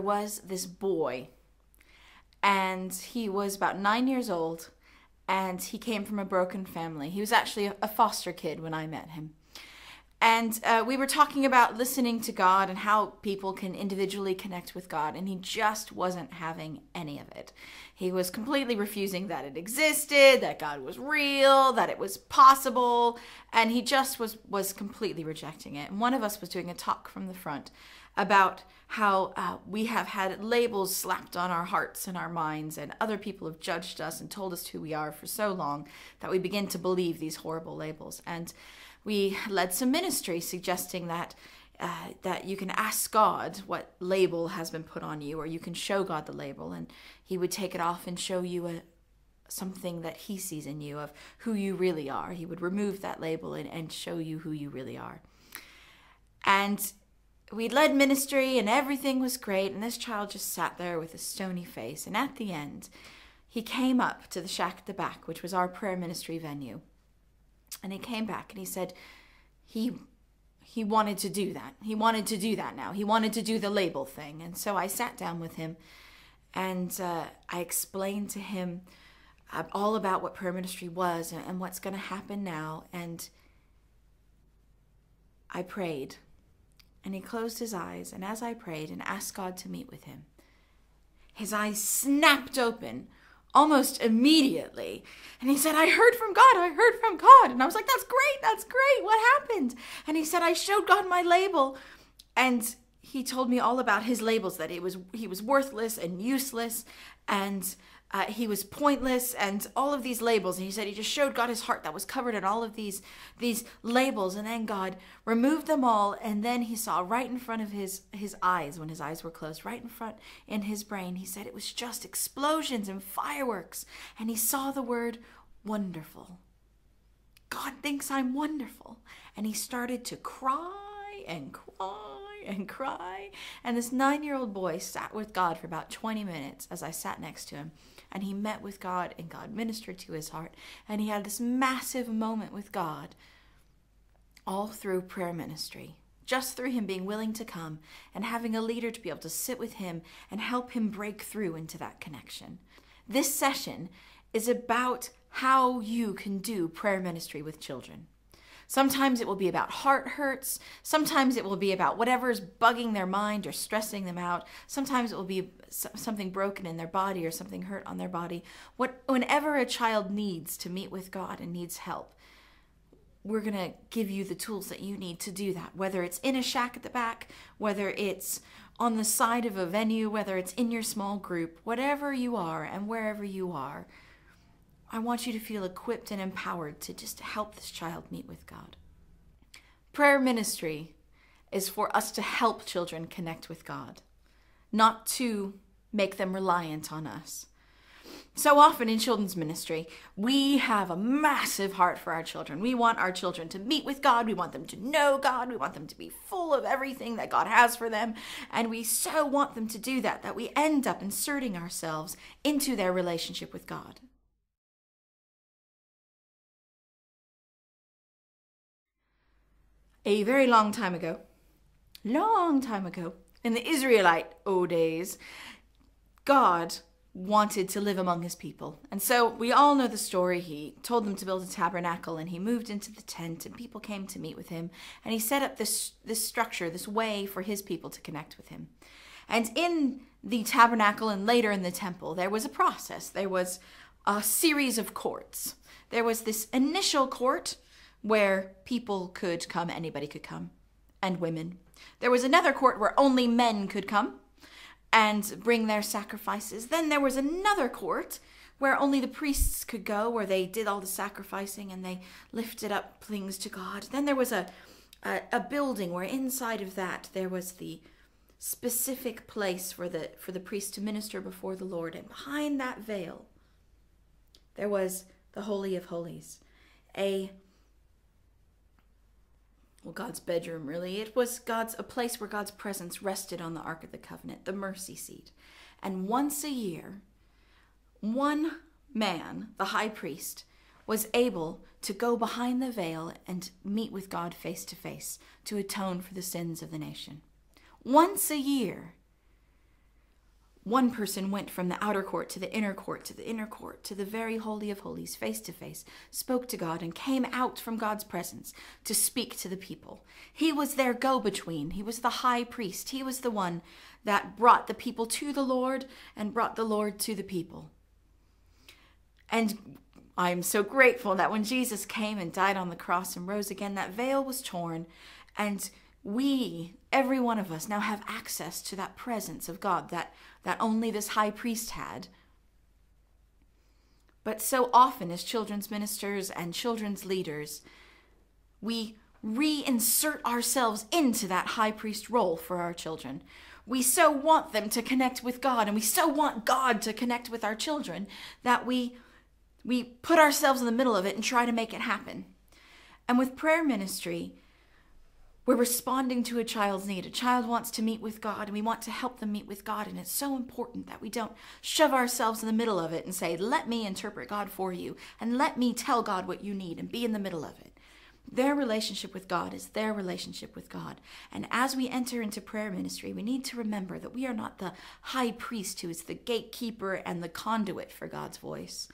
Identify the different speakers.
Speaker 1: was this boy, and he was about 9 years old, and he came from a broken family. He was actually a foster kid when I met him. And we were talking about listening to God and how people can individually connect with God, and he just wasn't having any of it. He was completely refusing that it existed, that God was real, that it was possible, and he just was completely rejecting it. And one of us was doing a talk from the front about how we have had labels slapped on our hearts and our minds, and other people have judged us and told us who we are for so long that we begin to believe these horrible labels. And we led some ministry suggesting that you can ask God what label has been put on you, or you can show God the label, and he would take it off and show you something that he sees in you of who you really are. He would remove that label and show you who you really are. And we led ministry and everything was great, and this child just sat there with a stony face. And at the end, he came up to the shack at the back, which was our prayer ministry venue. And he came back and he said he wanted to do that. He wanted to do that now. He wanted to do the label thing. And so I sat down with him, and I explained to him all about what prayer ministry was and what's going to happen now. And I prayed. And he closed his eyes. And as I prayed and asked God to meet with him, his eyes snapped open almost immediately. And he said, I heard from God, I heard from God. And I was like, that's great, what happened? And he said, I showed God my label. And he told me all about his labels, that he was worthless and useless, and he was pointless, and all of these labels. And he said he just showed God his heart that was covered in all of these labels. And then God removed them all. And then he saw right in front of his eyes, when his eyes were closed, right in front in his brain, he said it was just explosions and fireworks. And he saw the word wonderful. God thinks I'm wonderful. And he started to cry and cry and cry. And this 9-year-old boy sat with God for about 20 minutes as I sat next to him. And he met with God, and God ministered to his heart. And he had this massive moment with God, all through prayer ministry, just through him being willing to come and having a leader to be able to sit with him and help him break through into that connection. This session is about how you can do prayer ministry with children. Sometimes it will be about heart hurts. Sometimes it will be about whatever is bugging their mind or stressing them out. Sometimes it will be something broken in their body or something hurt on their body. Whenever a child needs to meet with God and needs help, we're going to give you the tools that you need to do that. Whether it's in a shack at the back, whether it's on the side of a venue, whether it's in your small group, whatever you are and wherever you are, I want you to feel equipped and empowered to just help this child meet with God. Prayer ministry is for us to help children connect with God, not to make them reliant on us. So often in children's ministry, we have a massive heart for our children. We want our children to meet with God. We want them to know God. We want them to be full of everything that God has for them. And we so want them to do that we end up inserting ourselves into their relationship with God. A very long time ago, in the Israelite days, God wanted to live among his people. And so we all know the story. He told them to build a tabernacle, and he moved into the tent, and people came to meet with him. And he set up this structure, this way for his people to connect with him. And in the tabernacle and later in the temple, there was a process. There was a series of courts. There was this initial court where people could come, anybody could come, and women. There was another court where only men could come and bring their sacrifices. Then there was another court where only the priests could go, where they did all the sacrificing and they lifted up things to God. Then there was a building where inside of that there was the specific place for the priest to minister before the Lord. And behind that veil, there was the Holy of Holies, God's bedroom, really. It was a place where God's presence rested on the Ark of the Covenant, the mercy seat. And once a year, one man, the high priest, was able to go behind the veil and meet with God face to face to atone for the sins of the nation. Once a year. one person went from the outer court to the inner court, to the inner court, to the very holy of holies, face to face, spoke to God, and came out from God's presence to speak to the people. He was their go-between. He was the high priest. He was the one that brought the people to the Lord and brought the Lord to the people. And I'm so grateful that when Jesus came and died on the cross and rose again, that veil was torn, and we, every one of us, now have access to that presence of God that only this high priest had. But so often as children's ministers and children's leaders, we reinsert ourselves into that high priest role for our children. We so want them to connect with God, and we so want God to connect with our children, that we put ourselves in the middle of it and try to make it happen. And with prayer ministry, we're responding to a child's need. A child wants to meet with God, and we want to help them meet with God. And it's so important that we don't shove ourselves in the middle of it and say, let me interpret God for you, and let me tell God what you need, and be in the middle of it. Their relationship with God is their relationship with God. And as we enter into prayer ministry, we need to remember that we are not the high priest who is the gatekeeper and the conduit for God's voice.